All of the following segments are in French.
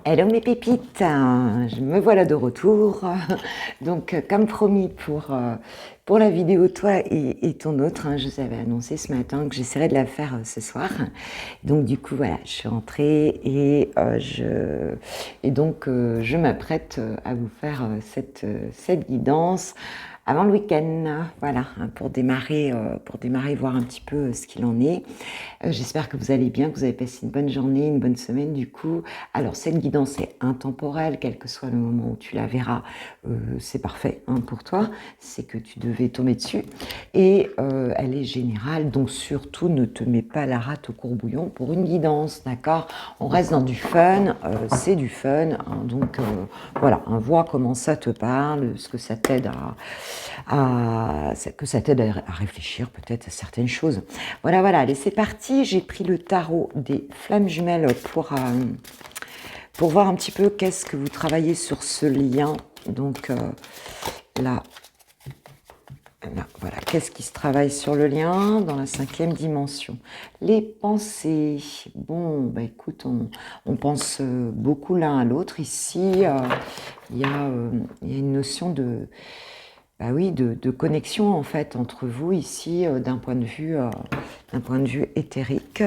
Hello mes pépites, je me voilà de retour. Donc comme promis pour la vidéo toi et ton autre, je vous avais annoncé ce matin que j'essaierais de la faire ce soir. Donc du coup voilà, je suis rentrée et je m'apprête à vous faire cette guidance avant le week-end, voilà, pour démarrer, voir un petit peu ce qu'il en est. J'espère que vous allez bien, que vous avez passé une bonne journée, une bonne semaine du coup. Alors cette guidance est intemporelle, quel que soit le moment où tu la verras, c'est parfait pour toi, c'est que tu devais tomber dessus. Et elle est générale, donc surtout ne te mets pas la rate au courbouillon pour une guidance, d'accord? On reste dans du fun, c'est du fun, donc voilà, vois comment ça te parle, ce que ça t'aide que ça t'aide à réfléchir peut-être à certaines choses. Voilà, allez, c'est parti. J'ai pris le tarot des flammes jumelles pour voir un petit peu qu'est-ce que vous travaillez sur ce lien. Donc là, voilà, qu'est-ce qui se travaille sur le lien dans la 5e dimension? Les pensées. Bon, bah écoute, on pense beaucoup l'un à l'autre. Ici, il y a une notion de... Bah oui, de connexion en fait entre vous ici d'un point de vue éthérique.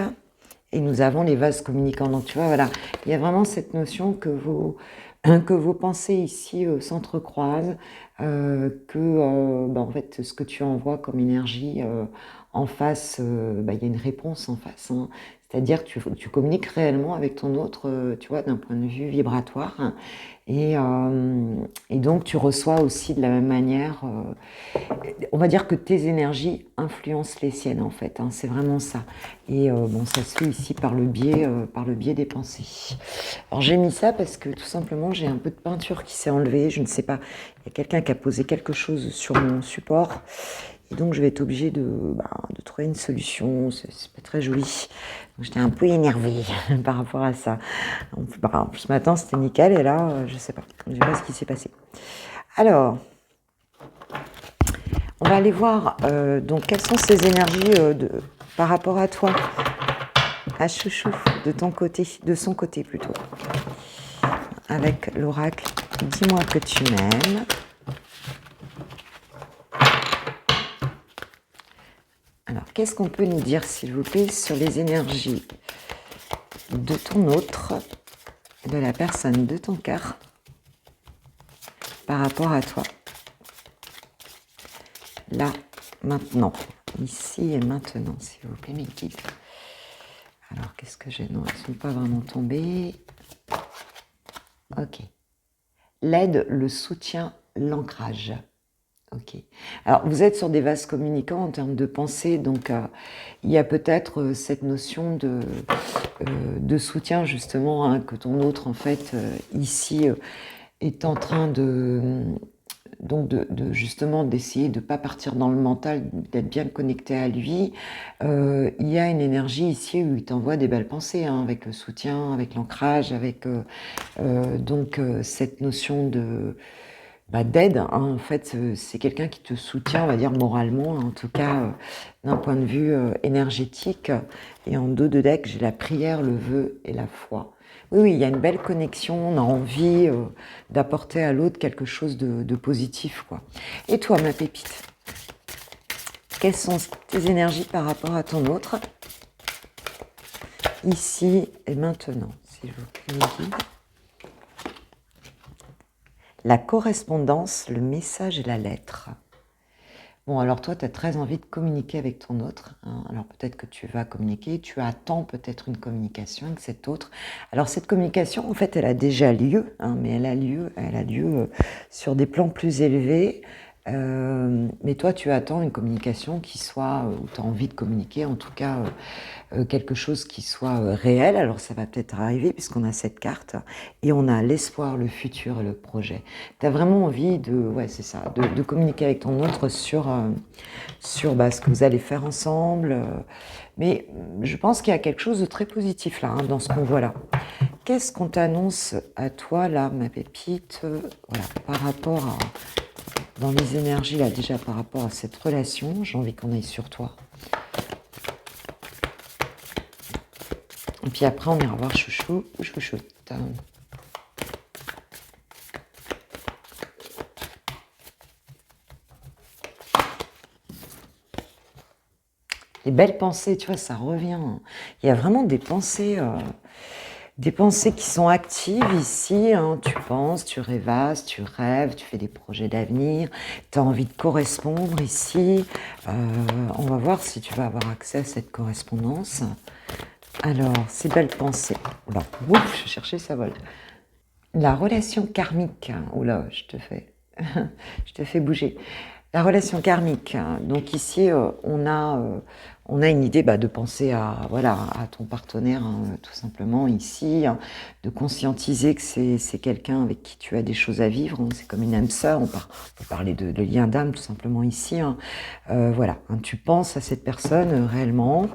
Et nous avons les vases communicants. Donc tu vois, voilà, il y a vraiment cette notion que vos pensées ici s'entrecroisent, en fait, ce que tu envoies comme énergie en face, il y a une réponse en face. C'est-à-dire que tu communiques réellement avec ton autre, tu vois, d'un point de vue vibratoire. Et donc, tu reçois aussi de la même manière. On va dire que tes énergies influencent les siennes, en fait. C'est vraiment ça. Et ça se fait ici par le biais des pensées. Alors, j'ai mis ça parce que tout simplement, j'ai un peu de peinture qui s'est enlevée. Je ne sais pas. Il y a quelqu'un qui a posé quelque chose sur mon support. Et donc, je vais être obligée de trouver une solution. C'est pas très joli. Donc, j'étais un peu énervée par rapport à ça. Ce matin, c'était nickel. Et là, je sais pas. Je sais pas ce qui s'est passé. Alors, on va aller voir donc quelles sont ces énergies par rapport à toi, à Chouchou, de ton côté, de son côté plutôt. Avec l'oracle, dis-moi que tu m'aimes. Alors, qu'est-ce qu'on peut nous dire, s'il vous plaît, sur les énergies de ton autre, de la personne de ton cœur, par rapport à toi? Là, maintenant, ici et maintenant, s'il vous plaît, mes guides. Alors, qu'est-ce que j'ai? Non, elles ne sont pas vraiment tombées. Ok. L'aide, le soutien, l'ancrage. Ok. Alors, vous êtes sur des vases communicants en termes de pensée, donc il y a peut-être cette notion de soutien, justement, que ton autre, en fait, ici, est en train justement d'essayer de ne pas partir dans le mental, d'être bien connecté à lui. Il y a une énergie ici où il t'envoie des belles pensées, avec le soutien, avec l'ancrage, avec cette notion d'aide. En fait, c'est quelqu'un qui te soutient, on va dire moralement, en tout cas d'un point de vue énergétique. Et en dos de deck, j'ai la prière, le vœu et la foi. Oui, il y a une belle connexion, on a envie d'apporter à l'autre quelque chose de positif, quoi. Et toi, ma pépite, quelles sont tes énergies par rapport à ton autre, ici et maintenant, s'il vous plaît, mes guides? La correspondance, le message et la lettre. Bon, alors toi, tu as très envie de communiquer avec ton autre. Alors peut-être que tu vas communiquer, tu attends peut-être une communication avec cet autre. Alors cette communication, en fait, elle a déjà lieu, mais elle a lieu sur des plans plus élevés. Mais toi, tu attends une communication qui soit, ou tu as envie de communiquer, en tout cas, quelque chose qui soit réel. Alors ça va peut-être arriver puisqu'on a cette carte et on a l'espoir, le futur et le projet. Tu as vraiment envie de communiquer avec ton autre sur ce que vous allez faire ensemble. Mais je pense qu'il y a quelque chose de très positif là, dans ce qu'on voit là. Qu'est-ce qu'on t'annonce à toi là, ma pépite, voilà, par rapport à, dans les énergies là, déjà par rapport à cette relation, j'ai envie qu'on aille sur toi. Et puis après, on ira voir chouchoute. Les belles pensées, tu vois, ça revient. Il y a vraiment des pensées qui sont actives ici. Hein. Tu penses, tu rêvasses, tu rêves, tu fais des projets d'avenir. Tu as envie de correspondre ici. On va voir si tu vas avoir accès à cette correspondance. Alors, ces belles pensées. Oula, ouf, je cherchais sa vole. La relation karmique. Oula, je te fais bouger. La relation karmique. Donc ici, on a une idée de penser voilà, à ton partenaire, hein, tout simplement ici, hein, de conscientiser que c'est quelqu'un avec qui tu as des choses à vivre. Hein, c'est comme une âme sœur. On peut parler de lien d'âme, tout simplement ici. Hein. Voilà, hein, tu penses à cette personne réellement.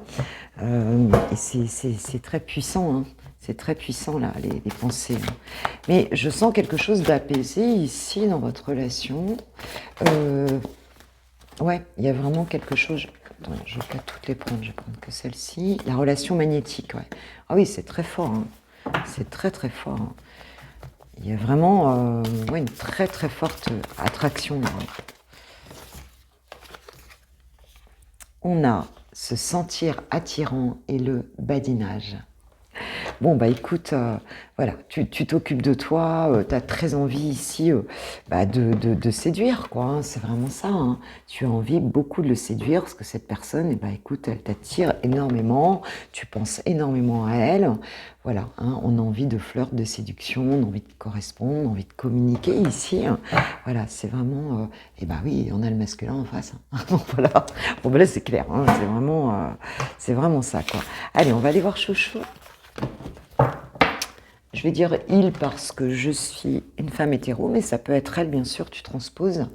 Et c'est très puissant. Hein. C'est très puissant, là, les pensées. Hein. Mais je sens quelque chose d'apaisé ici dans votre relation. Ouais, il y a vraiment quelque chose. Attends, je ne vais pas toutes les prendre, je vais prendre que celle-ci. La relation magnétique, ouais. Ah oui, c'est très fort. Hein. C'est très très fort. Hein. Il y a vraiment ouais, une très très forte attraction. Là. On a se sentir attirant et le badinage. Bon, écoute, voilà, tu t'occupes de toi, tu as très envie ici de séduire, quoi. Hein, c'est vraiment ça. Hein. Tu as envie beaucoup de le séduire parce que cette personne, écoute, elle t'attire énormément, tu penses énormément à elle. Voilà, hein, on a envie de flirt, de séduction, on a envie de correspondre, on a envie de communiquer ici. Hein. Voilà, c'est vraiment. Oui, on a le masculin en face. Hein. Voilà. Bon, là, c'est clair. Hein, c'est vraiment ça, quoi. Allez, on va aller voir Chouchou. Je vais dire il parce que je suis une femme hétéro, mais ça peut être elle, bien sûr, tu transposes.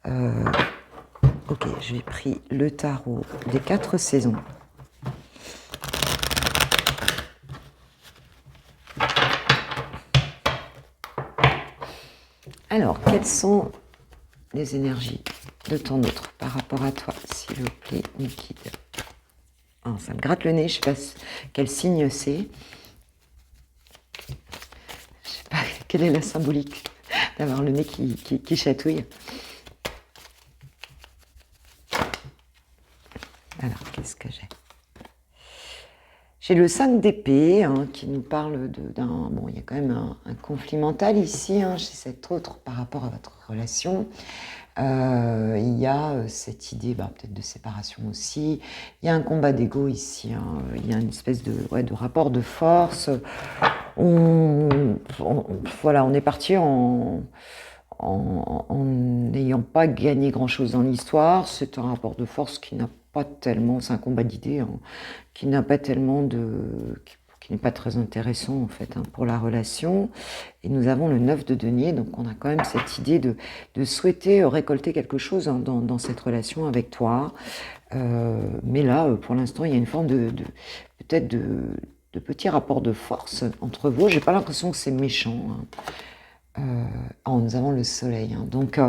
Ok, j'ai pris le tarot des 4 saisons. Alors, quelles sont les énergies de ton autre par rapport à toi, s'il vous plaît, Nikid? Oh, ça me gratte le nez, je ne sais pas quel signe c'est. Je ne sais pas quelle est la symbolique d'avoir le nez qui chatouille. Alors, qu'est-ce que j'ai? J'ai le 5 d'épée hein, qui nous parle d'un... Bon, il y a quand même un conflit mental ici, hein, chez cet autre par rapport à votre relation. Il y a cette idée peut-être de séparation aussi. Il y a un combat d'ego ici. Hein, il y a une espèce de rapport de force. Voilà, on est parti en n'ayant pas gagné grand-chose dans l'histoire. C'est un rapport de force qui n'a pas tellement, c'est un combat d'idées, hein, qui n'a pas tellement qui n'est pas très intéressant en fait hein, pour la relation. Et nous avons le 9 de denier, donc on a quand même cette idée de souhaiter récolter quelque chose hein, dans cette relation avec toi. Mais là, pour l'instant, il y a une forme peut-être de petit rapport de force entre vous. J'ai pas l'impression que c'est méchant. Hein. Nous avons le soleil. Hein. Donc,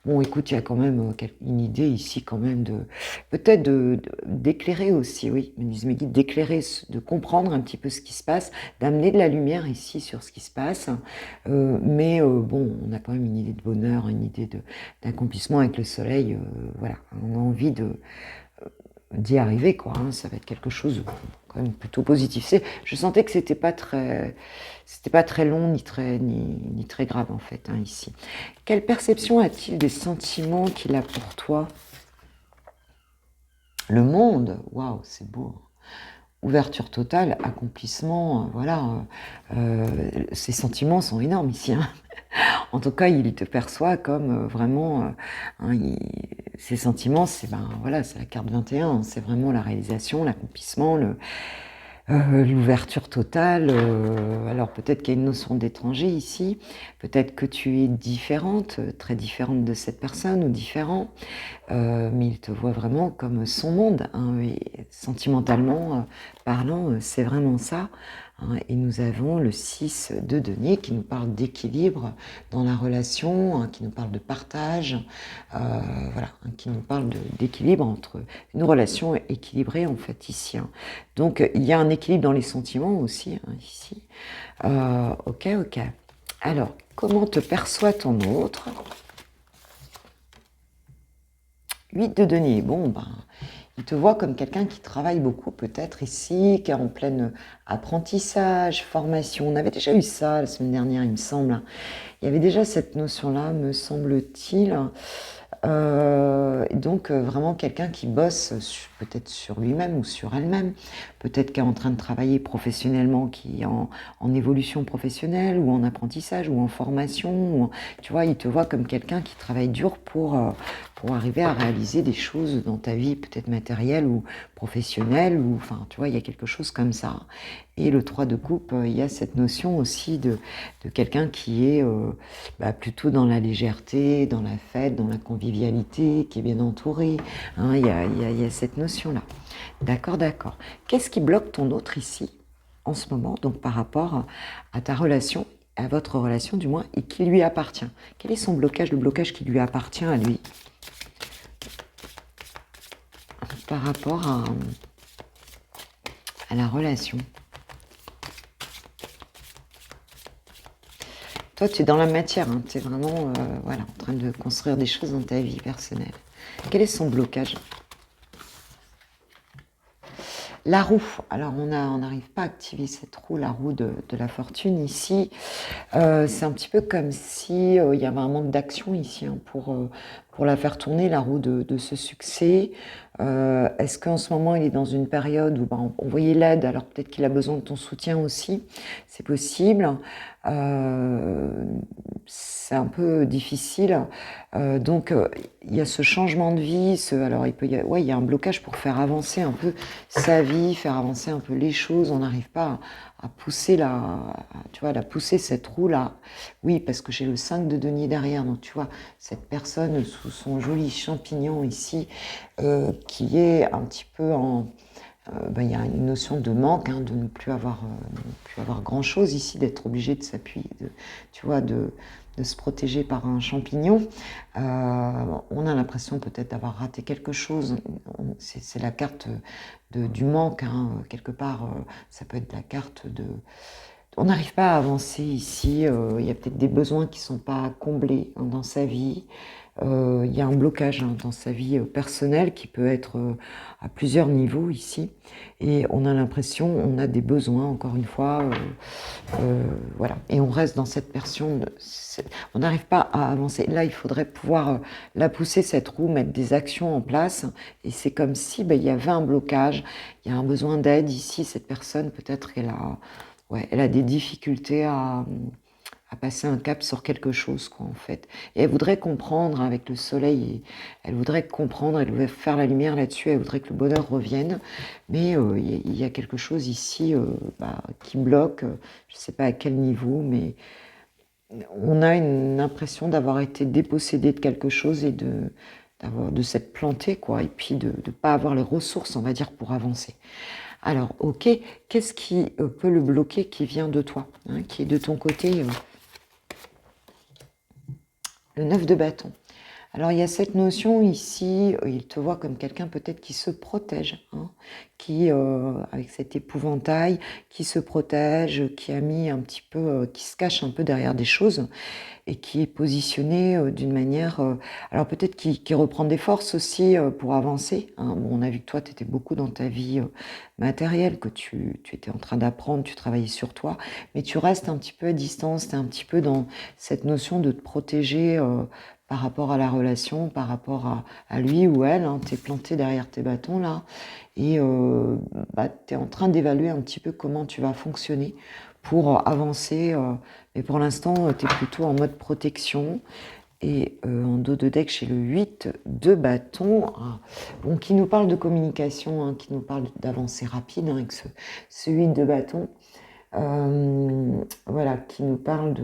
bon, écoute, il y a quand même une idée ici, quand même, peut-être d'éclairer aussi, oui, me disent mes guides, d'éclairer, de comprendre un petit peu ce qui se passe, d'amener de la lumière ici sur ce qui se passe. Mais bon, on a quand même une idée de bonheur, une idée d'accomplissement avec le soleil. Voilà, on a envie d'y arriver, quoi. Hein. Ça va être quelque chose quand même plutôt positif. Je sentais que c'était pas très long ni très grave en fait hein, ici. Quelle perception a-t-il des sentiments qu'il a pour toi? Le monde, waouh, c'est beau. Ouverture totale, accomplissement, voilà. Ces sentiments sont énormes ici. Hein. En tout cas, il te perçoit comme vraiment... ces sentiments, c'est voilà, c'est la carte 21. C'est vraiment la réalisation, l'accomplissement, l'ouverture totale. Alors peut-être qu'il y a une notion d'étranger ici. Peut-être que tu es différente, très différente de cette personne ou différent. Mais il te voit vraiment comme son monde. Hein, et sentimentalement parlant, c'est vraiment ça. Hein, et nous avons le 6 de denier qui nous parle d'équilibre dans la relation, hein, qui nous parle de partage, voilà, hein, qui nous parle d'équilibre entre une relation équilibrée en fait ici. Hein. Donc il y a un équilibre dans les sentiments aussi hein, ici. Ok. Alors, comment te perçoit ton autre? 8 de denier, bon, il te voit comme quelqu'un qui travaille beaucoup peut-être ici, qui est en plein apprentissage, formation. On avait déjà eu ça la semaine dernière, il me semble. Il y avait déjà cette notion-là, me semble-t-il. Donc vraiment quelqu'un qui bosse peut-être sur lui-même ou sur elle-même, peut-être qui est en train de travailler professionnellement, qui est en évolution professionnelle ou en apprentissage ou en formation. Tu vois, il te voit comme quelqu'un qui travaille dur pour arriver à réaliser des choses dans ta vie, peut-être matérielle ou professionnelle, ou enfin, tu vois, il y a quelque chose comme ça. Et le 3 de coupe, il y a cette notion aussi de quelqu'un qui est plutôt dans la légèreté, dans la fête, dans la convivialité, qui est bien entouré. Hein, il y a cette notion-là. D'accord, d'accord. Qu'est-ce qui bloque ton autre ici, en ce moment, donc par rapport à ta relation, à votre relation du moins, et qui lui appartient? Quel est son blocage, le blocage qui lui appartient à lui, par rapport à la relation? Toi, tu es dans la matière, hein, tu es vraiment voilà, en train de construire des choses dans ta vie personnelle. Quel est son blocage? La roue. Alors, on n'arrive pas à activer cette roue, la roue de la fortune ici. C'est un petit peu comme si il y avait un manque d'action ici hein, pour la faire tourner, la roue de ce succès. Est-ce qu'en ce moment, il est dans une période où on voyait l'aide, alors peut-être qu'il a besoin de ton soutien aussi, c'est possible. C'est un peu difficile. Donc, il y a ce changement de vie, alors il y a un blocage pour faire avancer un peu sa vie, faire avancer un peu les choses. On n'arrive pas à pousser tu vois, pousser cette roue là. Oui, parce que j'ai le 5 de denier derrière. Donc, tu vois, cette personne sous son joli champignon ici, qui est un petit peu il y a une notion de manque, hein, de ne plus avoir grand chose ici, d'être obligé de s'appuyer, tu vois, de se protéger par un champignon. On a l'impression peut-être d'avoir raté quelque chose. C'est la carte du manque, hein, quelque part. Ça peut être la carte de... On n'arrive pas à avancer ici. Il y a peut-être des besoins qui ne sont pas comblés hein, dans sa vie. Il y a un blocage hein, dans sa vie personnelle qui peut être à plusieurs niveaux ici. Et on a l'impression, on a des besoins, encore une fois, voilà. Et on reste dans cette pression, on n'arrive pas à avancer. Là, il faudrait pouvoir la pousser, cette roue, mettre des actions en place. Et c'est comme si il y avait un blocage, il y a un besoin d'aide ici. Cette personne, peut-être qu'elle elle a des difficultés à passer un cap sur quelque chose, quoi, en fait. Et elle voudrait comprendre avec le soleil, elle voudrait comprendre, elle voudrait faire la lumière là-dessus, elle voudrait que le bonheur revienne, mais il y a quelque chose ici qui bloque, je ne sais pas à quel niveau, mais on a une impression d'avoir été dépossédé de quelque chose et de s'être planté, quoi, et puis de ne pas avoir les ressources, on va dire, pour avancer. Alors, ok, qu'est-ce qui peut le bloquer, qui vient de toi, hein, qui est de ton côté le 9 de bâton. Alors, il y a cette notion ici, il te voit comme quelqu'un peut-être qui se protège, hein, qui, avec cet épouvantail, qui se protège, qui a mis un petit peu, qui se cache un peu derrière des choses et qui est positionné d'une manière, alors peut-être qui reprend des forces aussi pour avancer. Hein. Bon, on a vu que toi, tu étais beaucoup dans ta vie matérielle, que tu étais en train d'apprendre, tu travaillais sur toi, mais tu restes un petit peu à distance, tu es un petit peu dans cette notion de te protéger par rapport à la relation, par rapport à lui ou elle, hein, tu es planté derrière tes bâtons là, et tu es en train d'évaluer un petit peu comment tu vas fonctionner pour avancer, mais pour l'instant, tu es plutôt en mode protection. Et en dos de deck, j'ai le 8 de bâton, bon, qui nous parle de communication, hein, qui nous parle d'avancée rapide, hein, avec ce 8 de bâton. Voilà, qui nous parle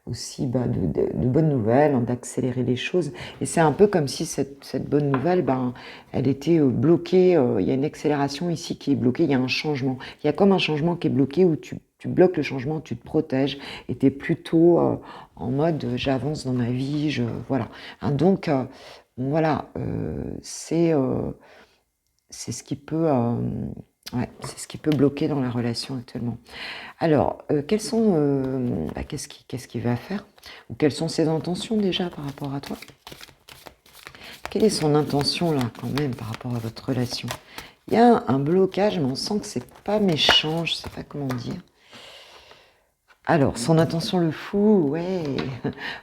aussi de bonnes nouvelles, hein, d'accélérer les choses. Et c'est un peu comme si cette bonne nouvelle, elle était bloquée. Il y a une accélération ici qui est bloquée, il y a un changement. Il y a comme un changement qui est bloqué où tu bloques le changement, tu te protèges et tu es plutôt en mode j'avance dans ma vie, voilà. Hein, donc, voilà, c'est ce qui peut... c'est ce qui peut bloquer dans la relation actuellement. Alors, qu'est-ce qu'il va faire? Ou quelles sont ses intentions déjà par rapport à toi? quelle est son intention là quand même par rapport à votre relation? Il y a un blocage, mais on sent que c'est pas méchant, je sais pas comment dire. Alors, son intention le fou, ouais.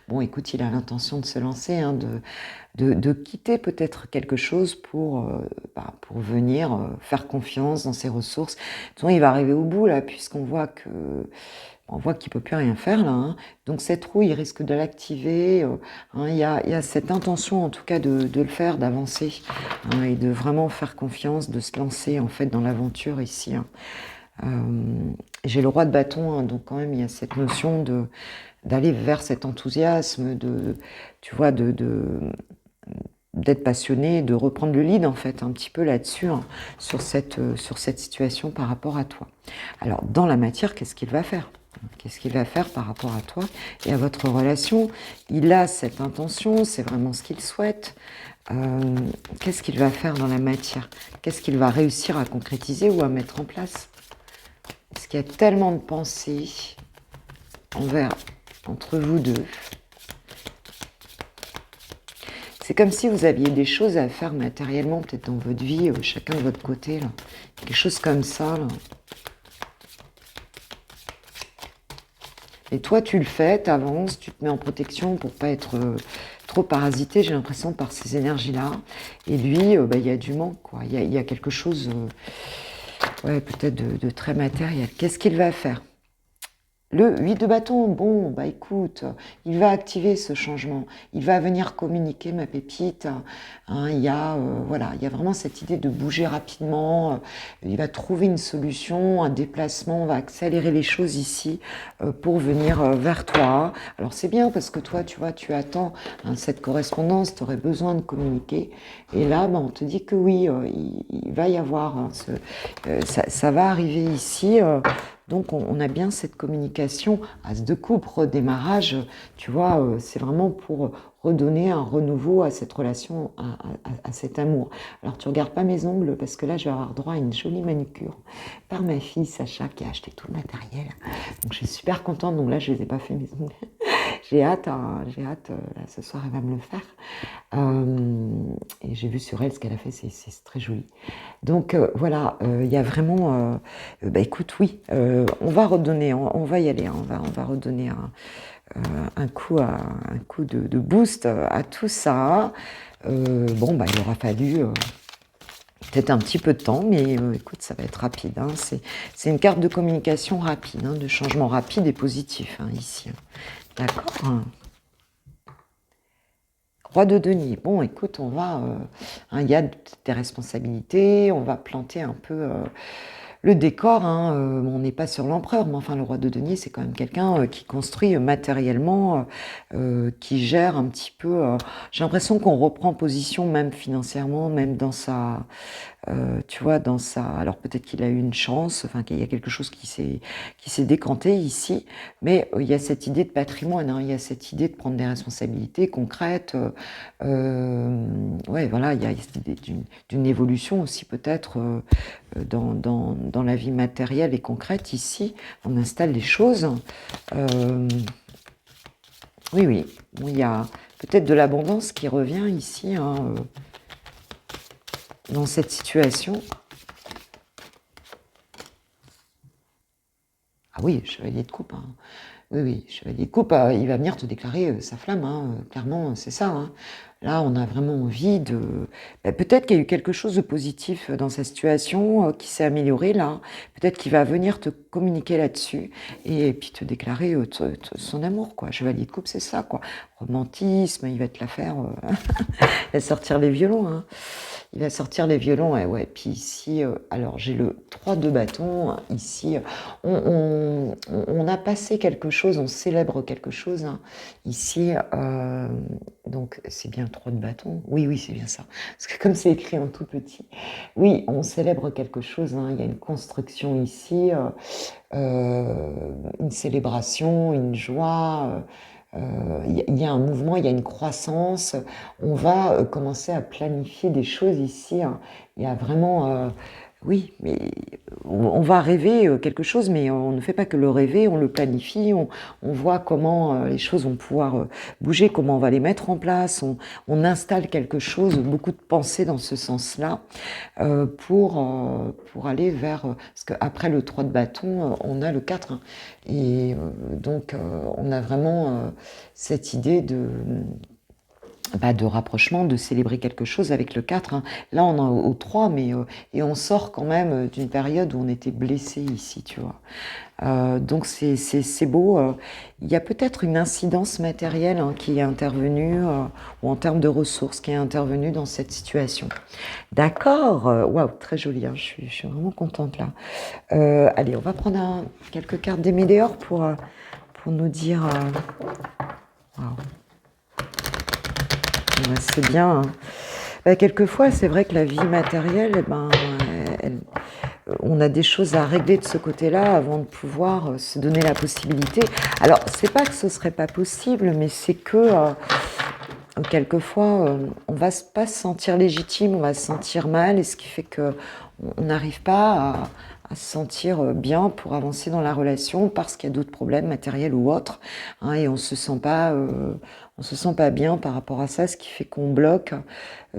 Bon, écoute, il a l'intention de se lancer, hein, de quitter peut-être quelque chose pour venir faire confiance dans ses ressources. De toute façon, il va arriver au bout là, puisqu'on voit qu'il peut plus rien faire là, hein. Donc cette roue, il risque de l'activer. Hein, il y a cette intention en tout cas de le faire, d'avancer, hein, et de vraiment faire confiance, de se lancer en fait dans l'aventure ici, hein. J'ai le roi de bâton, hein, donc quand même il y a cette notion d'aller vers cet enthousiasme, tu vois, d'être passionné, de reprendre le lead en fait un petit peu là-dessus, hein, sur cette situation par rapport à toi. Alors dans la matière, qu'est-ce qu'il va faire? Qu'est-ce qu'il va faire par rapport à toi et à votre relation? Il a cette intention, c'est vraiment ce qu'il souhaite. Qu'est-ce qu'il va faire dans la matière? Qu'est-ce qu'il va réussir à concrétiser ou à mettre en place? Parce qu'il y a tellement de pensées entre vous deux. C'est comme si vous aviez des choses à faire matériellement, peut-être dans votre vie, chacun de votre côté, là. Quelque chose comme ça, là. Et toi, tu le fais, tu avances, tu te mets en protection pour pas être trop parasité, j'ai l'impression, par ces énergies-là. Et lui, il y a du manque, quoi. Il y a quelque chose, ouais, peut-être de très matériel. Qu'est-ce qu'il va faire? Le 8 de bâton, bon, bah écoute, il va activer ce changement, il va venir communiquer, ma pépite, hein, voilà, il y a vraiment cette idée de bouger rapidement, il va trouver une solution, un déplacement, on va accélérer les choses ici pour venir vers toi. Alors c'est bien parce que toi, tu vois, tu attends, hein, cette correspondance, tu aurais besoin de communiquer, et là, bah, on te dit que oui, il va y avoir, hein, ça va arriver ici. Donc, on a bien cette communication. As de coupe, redémarrage, tu vois, c'est vraiment pour redonner un renouveau à cette relation, à cet amour. Alors, tu regardes pas mes ongles parce que là, je vais avoir droit à une jolie manucure par ma fille Sacha qui a acheté tout le matériel. Donc, je suis super contente. Donc là, je les ai pas fait mes ongles. J'ai hâte, hein, là, ce soir, elle va me le faire. Et j'ai vu sur elle ce qu'elle a fait, c'est très joli. Donc voilà, il y a vraiment, bah écoute, oui, on va redonner, on va y aller, hein, on va redonner un coup de boost à tout ça. Bon, bah il aura fallu peut-être un petit peu de temps, mais écoute, ça va être rapide, hein. C'est une carte de communication rapide, hein, de changement rapide et positif, hein, ici, hein. D'accord? Roi de denier. Bon, écoute, hein, il y a des responsabilités, on va planter un peu le décor, hein. On n'est pas sur l'empereur, mais enfin, le roi de denier, c'est quand même quelqu'un qui construit matériellement, qui gère un petit peu. J'ai l'impression qu'on reprend position, même financièrement, même dans sa, tu vois, alors peut-être qu'il a eu une chance, enfin qu'il y a quelque chose qui s'est décanté ici, mais il y a cette idée de patrimoine, hein, il y a cette idée de prendre des responsabilités concrètes, ouais, voilà, il y a cette idée d'une évolution aussi peut-être dans la vie matérielle et concrète ici, on installe les choses. Oui, oui, bon, il y a peut-être de l'abondance qui revient ici, hein, dans cette situation. Ah oui, chevalier de coupe, hein. Oui, oui, chevalier de coupe, il va venir te déclarer sa flamme, hein, clairement, c'est ça, hein. Là, on a vraiment envie peut-être qu'il y a eu quelque chose de positif dans sa situation, qui s'est amélioré là. Peut-être qu'il va venir te communiquer là-dessus et puis te déclarer son amour, quoi. Chevalier de coupe, c'est ça, quoi. Romantisme, il va te la faire, il va sortir les violons, hein. Il va sortir les violons, ouais. Puis ici, alors j'ai le 3 de bâton, ici, on a passé quelque chose, on célèbre quelque chose, hein. Ici, donc c'est bien le 3 de bâton. Oui, oui, c'est bien ça. Parce que comme c'est écrit en tout petit, oui, on célèbre quelque chose, hein. Il y a une construction ici, une célébration, une joie. Il y a un mouvement, il y a une croissance. On va commencer à planifier des choses ici, hein. Il y a vraiment Oui, mais on va rêver quelque chose, mais on ne fait pas que le rêver, on le planifie, on voit comment les choses vont pouvoir bouger, comment on va les mettre en place, on installe quelque chose, beaucoup de pensées dans ce sens-là, pour aller vers... parce qu'après le 3 de bâton, on a le 4, hein. Et donc, on a vraiment cette idée de rapprochement, de célébrer quelque chose avec le 4, hein. Là, on est au 3, mais et on sort quand même d'une période où on était blessé ici, tu vois. Donc c'est beau. Il y a peut-être une incidence matérielle, hein, qui est intervenue, ou en termes de ressources, qui est intervenue dans cette situation. D'accord. Waouh, très joli, hein. Je suis vraiment contente là. Allez, on va prendre quelques cartes des Météores pour nous dire. Waouh. Ouais, c'est bien, hein. Quelquefois, c'est vrai que la vie matérielle, eh ben, on a des choses à régler de ce côté-là avant de pouvoir se donner la possibilité. Alors, c'est pas que ce serait pas possible, mais c'est que quelquefois, on va pas se sentir légitime, on va se sentir mal, et ce qui fait que on n'arrive pas à se sentir bien pour avancer dans la relation parce qu'il y a d'autres problèmes matériels ou autres, hein, et on se sent pas bien par rapport à ça, ce qui fait qu'on bloque.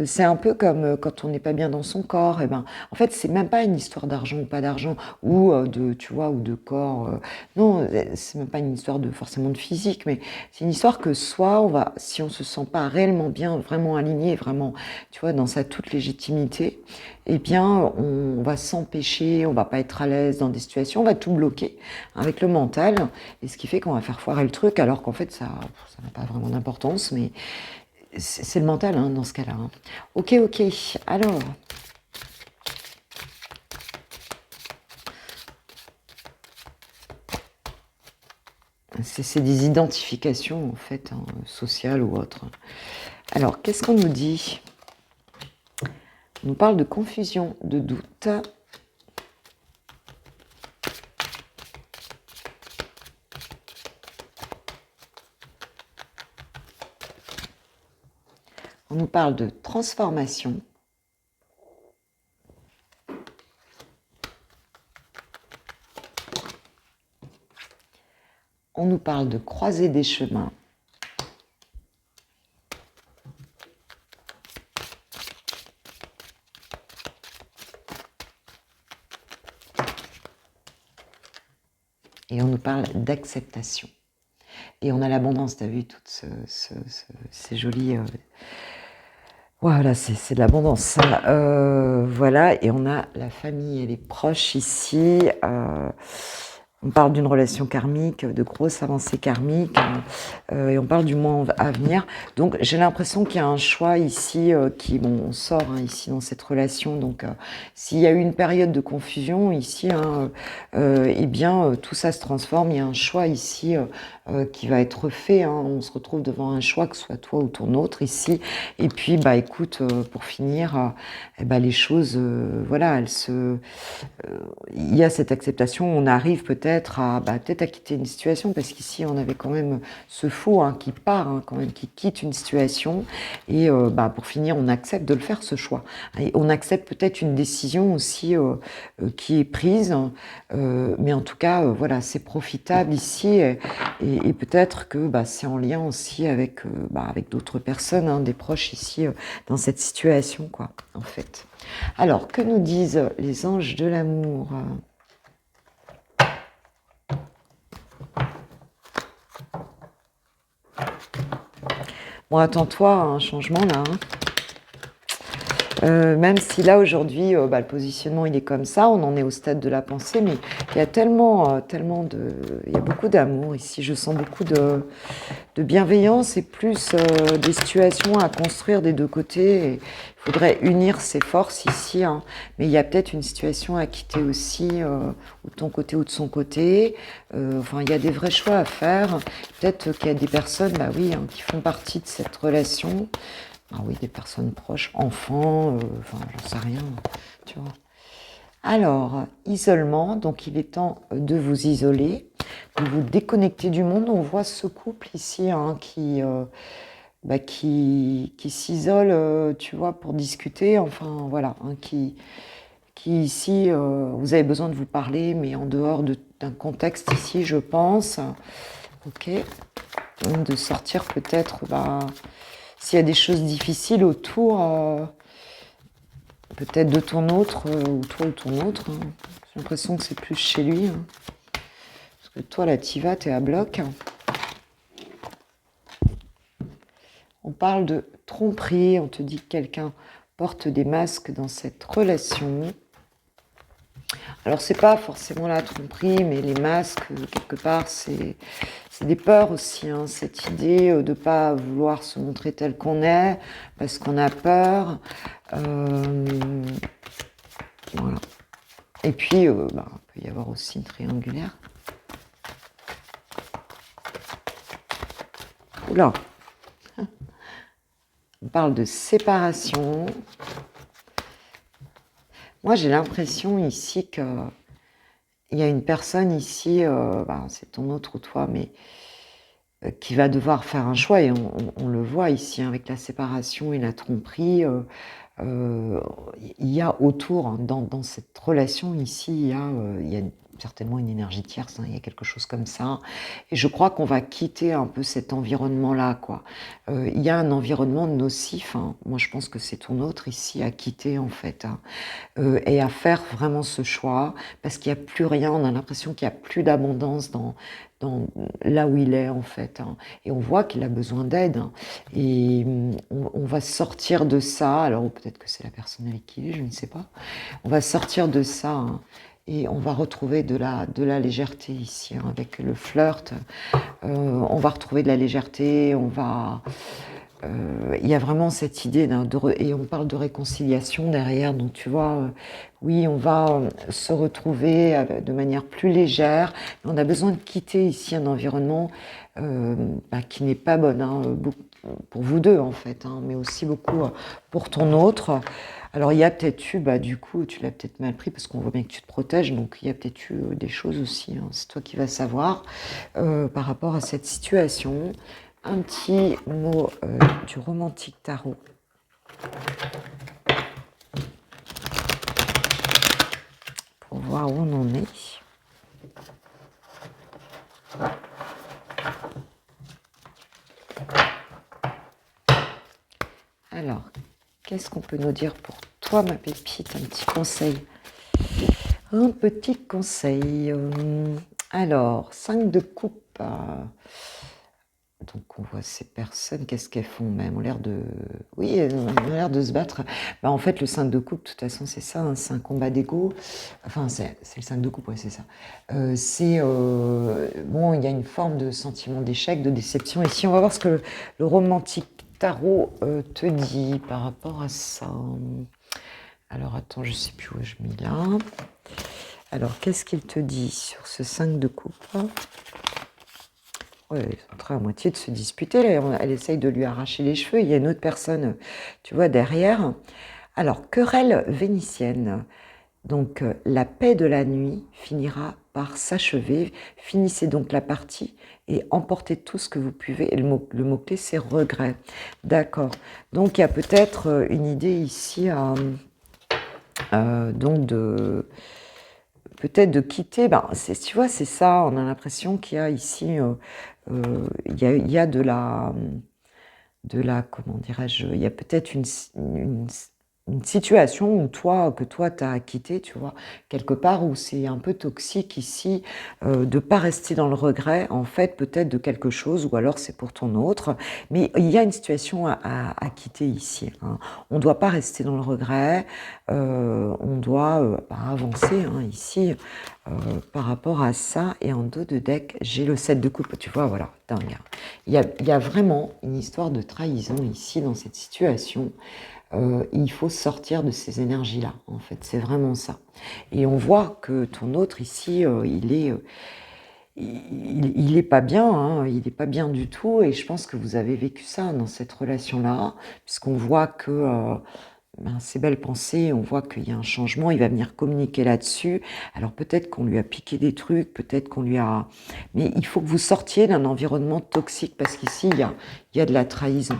C'est un peu comme quand on n'est pas bien dans son corps. Et ben, en fait, c'est même pas une histoire d'argent ou pas d'argent, ou tu vois, ou de corps. Non, c'est même pas une histoire de forcément de physique, mais c'est une histoire que soit si on se sent pas réellement bien, vraiment aligné, vraiment, tu vois, dans sa toute légitimité, eh bien, on va s'empêcher, on va pas être à l'aise dans des situations, on va tout bloquer avec le mental, et ce qui fait qu'on va faire foirer le truc, alors qu'en fait, ça n'a pas vraiment d'importance, mais c'est le mental, hein, dans ce cas-là, hein. Ok, alors, c'est des identifications, en fait, hein, sociales ou autres. Alors, qu'est-ce qu'on nous dit? On nous parle de confusion, de doute. On nous parle de transformation. On nous parle de croiser des chemins. Et on nous parle d'acceptation. Et on a l'abondance, tu as vu, toutes ces jolies... Voilà, c'est de l'abondance, hein. Voilà, et on a la famille et les proches ici. On parle d'une relation karmique, de grosses avancées karmiques, et on parle du mois à venir. Donc j'ai l'impression qu'il y a un choix ici bon, on sort, hein, ici dans cette relation. Donc s'il y a eu une période de confusion ici, hein, eh bien tout ça se transforme. Il y a un choix ici qui va être fait, hein. On se retrouve devant un choix, que ce soit toi ou ton autre ici. Et puis bah écoute, pour finir, les choses, voilà, il y a cette acceptation, on arrive peut-être à quitter une situation, parce qu'ici on avait quand même ce faux, hein, qui part, hein, quand même, qui quitte une situation, et pour finir on accepte de le faire, ce choix, et on accepte peut-être une décision aussi qui est prise, mais en tout cas voilà, c'est profitable ici, et peut-être que c'est en lien aussi avec d'autres personnes, hein, des proches ici dans cette situation, quoi, en fait. Alors, que nous disent les anges de l'amour? Bon, attends-toi à un changement là, hein. Même si là aujourd'hui, le positionnement il est comme ça, on en est au stade de la pensée, mais il y a tellement il y a beaucoup d'amour ici. Je sens beaucoup de bienveillance, et plus des situations à construire des deux côtés. Il faudrait unir ses forces ici, hein. Mais il y a peut-être une situation à quitter aussi, ou de ton côté ou de son côté. Enfin, il y a des vrais choix à faire. Peut-être qu'il y a des personnes, oui, hein, qui font partie de cette relation. Ah oui, des personnes proches, enfants, enfin, j'en sais rien, tu vois. Alors, isolement, donc il est temps de vous isoler, de vous déconnecter du monde. On voit ce couple ici, hein, qui s'isole, tu vois, pour discuter, enfin voilà, hein, qui ici, vous avez besoin de vous parler, mais en dehors d'un contexte ici, je pense. Ok. Donc de sortir peut-être, s'il y a des choses difficiles autour, peut-être de ton autre, ou toi ou ton autre. Hein. J'ai l'impression que c'est plus chez lui. Hein. Parce que toi, là, t'y vas, t'es à bloc. On parle de tromperie, on te dit que quelqu'un porte des masques dans cette relation. Alors, c'est pas forcément la tromperie, mais les masques, quelque part, c'est des peurs aussi. Hein, cette idée de ne pas vouloir se montrer tel qu'on est, parce qu'on a peur. Voilà. Et puis, il peut y avoir aussi une triangulaire. Oula! On parle de séparation. Moi, j'ai l'impression ici qu'il y a une personne ici, c'est ton autre ou toi, mais qui va devoir faire un choix. Et on le voit ici, hein, avec la séparation et la tromperie. Il y a autour, hein, dans cette relation ici, il y a certainement une énergie tierce, hein, il y a quelque chose comme ça. Et je crois qu'on va quitter un peu cet environnement-là, quoi. Il y a un environnement nocif, hein. Moi, je pense que c'est ton autre ici à quitter, en fait, hein, et à faire vraiment ce choix, parce qu'il n'y a plus rien, on a l'impression qu'il n'y a plus d'abondance dans là où il est, en fait. Hein. Et on voit qu'il a besoin d'aide. Hein. Et on va sortir de ça, alors peut-être que c'est la personne avec qui il est, je ne sais pas. On va sortir de ça, hein, et on va retrouver de la légèreté ici, hein, avec le flirt. On va retrouver de la légèreté, il y a vraiment cette idée, et on parle de réconciliation derrière, donc tu vois, oui, on va se retrouver de manière plus légère. On a besoin de quitter ici un environnement qui n'est pas bon, hein, pour vous deux en fait, hein, mais aussi beaucoup pour ton autre. Alors il y a peut-être eu, du coup, tu l'as peut-être mal pris parce qu'on voit bien que tu te protèges, donc il y a peut-être eu des choses aussi, hein, c'est toi qui vas savoir par rapport à cette situation. Un petit mot du romantique tarot. Pour voir où on en est. Alors, qu'est-ce qu'on peut nous dire pour toi, ma pépite? Un petit conseil. Un petit conseil. Alors, 5 de coupe. Donc on voit ces personnes, qu'est-ce qu'elles font même? Oui, elles ont l'air de se battre. En fait, le 5 de coupe, de toute façon, c'est ça, hein, c'est un combat d'ego. Enfin, c'est le 5 de coupe, ouais, c'est ça. Bon, il y a une forme de sentiment d'échec, de déception. Ici, on va voir ce que le romantique tarot te dit par rapport à ça. Alors, attends, je ne sais plus où je mets là. Alors, qu'est-ce qu'il te dit sur ce 5 de coupe? Ouais, elle est en train à moitié de se disputer. Là. Elle essaye de lui arracher les cheveux. Il y a une autre personne, tu vois, derrière. Alors, querelle vénitienne. Donc, la paix de la nuit finira par s'achever. Finissez donc la partie et emportez tout ce que vous pouvez. Et le mot-clé, c'est regret. D'accord. Donc, il y a peut-être une idée ici, donc peut-être de quitter. Tu vois, c'est ça. On a l'impression qu'il y a ici... il y a de la comment dirais-je, il y a peut-être une situation où que toi t'as quitté, tu vois, quelque part où c'est un peu toxique ici, de pas rester dans le regret, en fait, peut-être de quelque chose, ou alors c'est pour ton autre, mais il y a une situation à quitter ici. Hein. On ne doit pas rester dans le regret, on doit avancer hein, ici. Par rapport à ça, et en dos de deck, j'ai le 7 de coupe, tu vois, voilà, dingue. Il y a vraiment une histoire de trahison ici, dans cette situation. Il faut sortir de ces énergies-là, en fait, c'est vraiment ça. Et on voit que ton autre ici, il est pas bien, hein, il est pas bien du tout, et je pense que vous avez vécu ça dans cette relation-là, puisqu'on voit que... ces belles pensées, on voit qu'il y a un changement, il va venir communiquer là-dessus. Alors peut-être qu'on lui a piqué des trucs, peut-être qu'on lui a... Mais il faut que vous sortiez d'un environnement toxique, parce qu'ici, il y a de la trahison.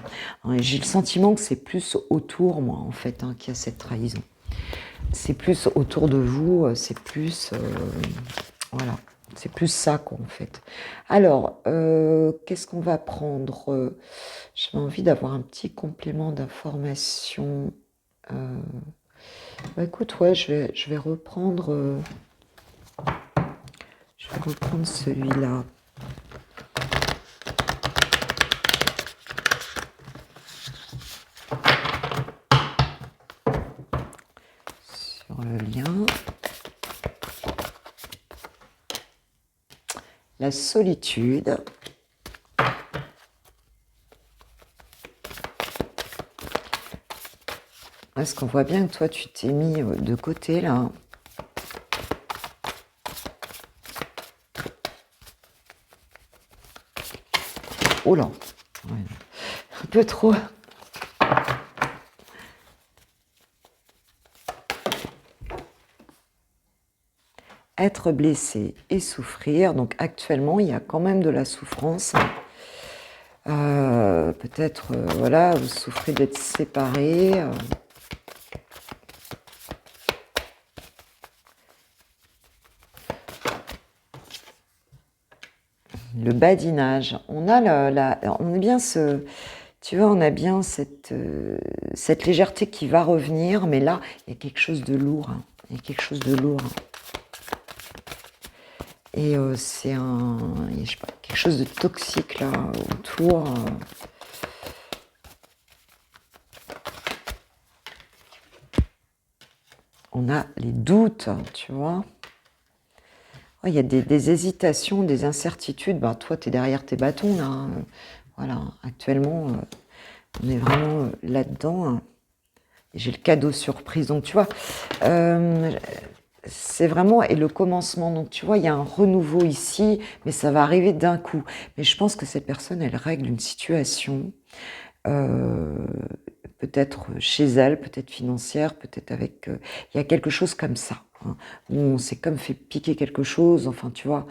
J'ai le sentiment que c'est plus autour, moi, en fait, hein, qu'il y a cette trahison. c'est plus autour de vous, c'est plus... voilà, c'est plus ça, quoi, en fait. Alors, qu'est-ce qu'on va prendre? J'avais envie d'avoir un petit complément d'information. Bah, écoute, ouais, je vais reprendre celui-là. Sur le lien. La solitude. Est-ce qu'on voit bien que toi, tu t'es mis de côté, là? Oh là, ouais, un peu trop. Être blessé et souffrir. Donc actuellement, il y a quand même de la souffrance. Peut-être, voilà, vous souffrez d'être séparés. Le badinage. On a on a bien tu vois, on a bien cette légèreté qui va revenir, mais là, il y a quelque chose de lourd. Hein. Il y a quelque chose de lourd. Hein. Et c'est je sais pas, quelque chose de toxique là autour. On a les doutes, tu vois. Il y a des hésitations, des incertitudes. Ben, toi, tu es derrière tes bâtons là. Hein. Voilà, actuellement, on est vraiment là-dedans. Hein. J'ai le cadeau surprise. Donc, tu vois, c'est vraiment, et le commencement, donc tu vois, il y a un renouveau ici, mais ça va arriver d'un coup. Mais je pense que cette personne, elle règle une situation, peut-être chez elle, peut-être financière, peut-être avec... il y a quelque chose comme ça. Hein, où on s'est comme fait piquer quelque chose, enfin tu vois.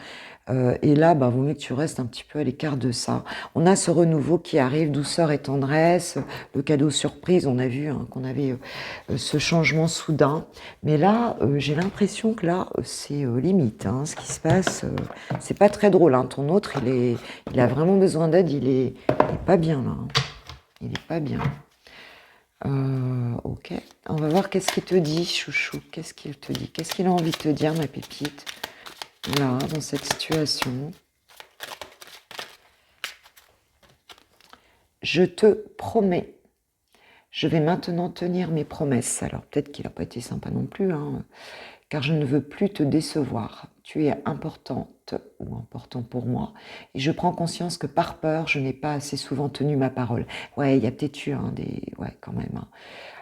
Et là, bah, vaut mieux que tu restes un petit peu à l'écart de ça. On a ce renouveau qui arrive, douceur et tendresse, le cadeau surprise, on a vu hein, qu'on avait ce changement soudain. Mais là, j'ai l'impression que là, c'est limite. Hein, ce qui se passe, c'est pas très drôle. Hein. Ton autre, il a vraiment besoin d'aide, il est pas bien là. Hein. Il est pas bien. Ok, on va voir qu'est-ce qu'il te dit, chouchou. Qu'est-ce qu'il te dit? Qu'est-ce qu'il a envie de te dire, ma pépite? Là, dans cette situation. Je te promets, je vais maintenant tenir mes promesses. Alors peut-être qu'il n'a pas été sympa non plus, hein, car je ne veux plus te décevoir. Tu es importante ou important pour moi. Et je prends conscience que par peur, je n'ai pas assez souvent tenu ma parole. Ouais, il y a peut-être eu ouais, quand même. Hein.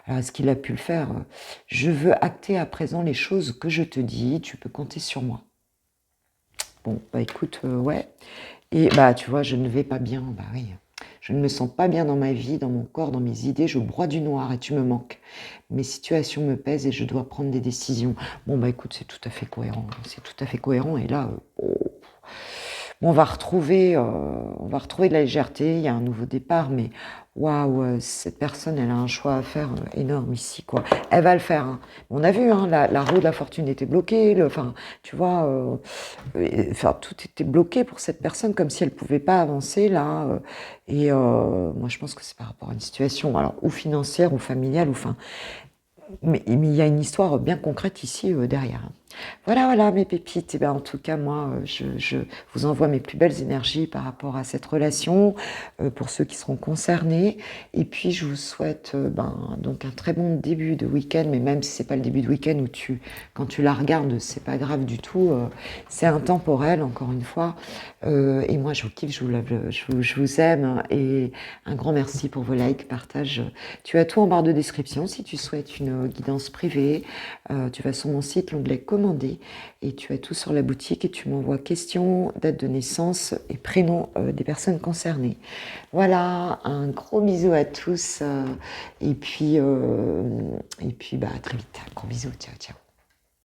Alors, est-ce qu'il a pu le faire? Je veux acter à présent les choses que je te dis. Tu peux compter sur moi. Bon, bah écoute, ouais. Et bah, tu vois, je ne vais pas bien. Bah oui. Je ne me sens pas bien dans ma vie, dans mon corps, dans mes idées. Je broie du noir et tu me manques. Mes situations me pèsent et je dois prendre des décisions. Bon, bah écoute, c'est tout à fait cohérent. C'est tout à fait cohérent. Et là, on va retrouver de la légèreté. Il y a un nouveau départ, mais waouh, cette personne, elle a un choix à faire énorme ici, quoi. Elle va le faire. Hein. On a vu, hein, la roue de la fortune était bloquée. Enfin, tu vois, enfin, tout était bloqué pour cette personne, comme si elle pouvait pas avancer là. Et moi, je pense que c'est par rapport à une situation, alors ou financière ou familiale, ou enfin. Mais il y a une histoire bien concrète ici derrière. Voilà, voilà mes pépites. Et ben, en tout cas, moi, je vous envoie mes plus belles énergies par rapport à cette relation, pour ceux qui seront concernés. Et puis, je vous souhaite donc un très bon début de week-end, mais même si c'est pas le début de week-end où quand tu la regardes, c'est pas grave du tout. C'est intemporel, encore une fois. Et moi, je vous kiffe, je vous aime. Hein, et un grand merci pour vos likes, partages. Tu as tout en barre de description si tu souhaites une guidance privée. Tu vas sur mon site, l'onglet commander et tu as tout sur la boutique et tu m'envoies questions, date de naissance et prénom des personnes concernées. Voilà, un gros bisou à tous et puis à très vite. Un gros bisou, ciao ciao.